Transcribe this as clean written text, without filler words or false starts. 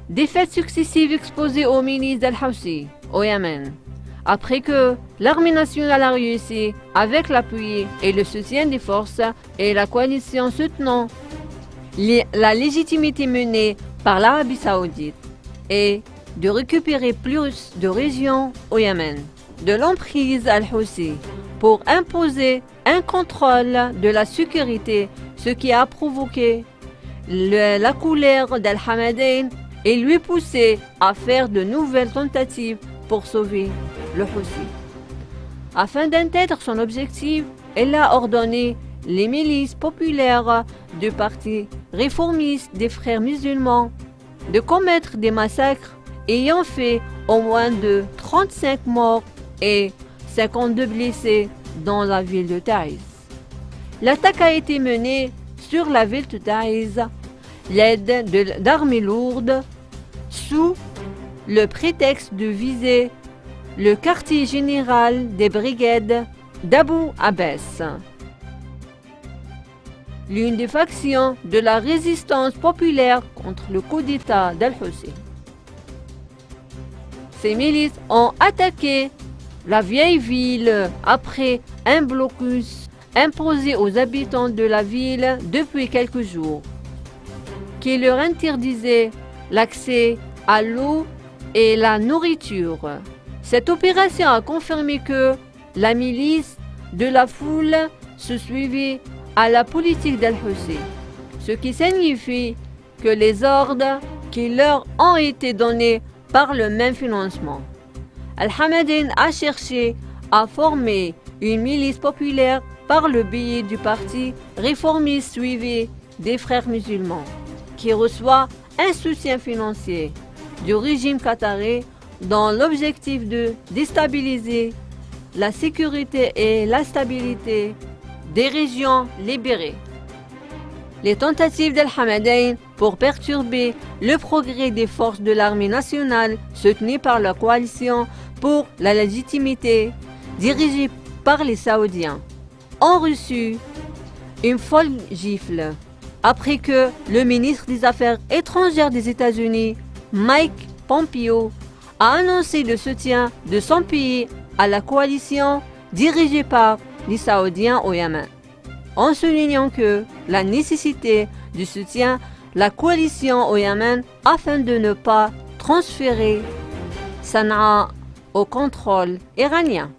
Défaites successives exposées aux milices d'Al-Houthi au Yémen. Après que l'armée nationale a réussi, avec l'appui et le soutien des forces et la coalition soutenant la légitimité menée par l'Arabie Saoudite, et de récupérer plus de régions au Yémen de l'emprise Al-Houthi pour imposer un contrôle de la sécurité, ce qui a provoqué la colère d'Al-Hamadain et lui poussé à faire de nouvelles tentatives pour sauver le Houthi. Afin d'atteindre son objectif, elle a ordonné les milices populaires du parti réformiste des frères musulmans de commettre des massacres ayant fait au moins de 35 morts et 52 blessés dans la ville de Taïz. L'attaque a été menée sur la ville de Taïz, l'aide d'armées lourdes, sous le prétexte de viser le quartier général des brigades d'Abu Abbas, l'une des factions de la résistance populaire contre le coup d'État d'Al-Houthi. Ces milices ont attaqué la vieille ville après un blocus imposé aux habitants de la ville depuis quelques jours, qui leur interdisait l'accès à l'eau et la nourriture. Cette opération a confirmé que la milice de la foule se suivait à la politique d'Al-Houthi, ce qui signifie que les ordres qui leur ont été donnés par le même financement. Al-Hamadain a cherché à former une milice populaire par le biais du parti réformiste suivi des frères musulmans, qui reçoit un soutien financier du régime qatari dans l'objectif de déstabiliser la sécurité et la stabilité des régions libérées. Les tentatives d'Al-Hamadain pour perturber le progrès des forces de l'armée nationale soutenues par la coalition pour la légitimité, dirigée par les Saoudiens, ont reçu une folle gifle après que le ministre des Affaires étrangères des États-Unis, Mike Pompeo, a annoncé le soutien de son pays à la coalition dirigée par les Saoudiens au Yémen, en soulignant que la nécessité du soutien de la coalition au Yémen afin de ne pas transférer Sanaa au contrôle iranien.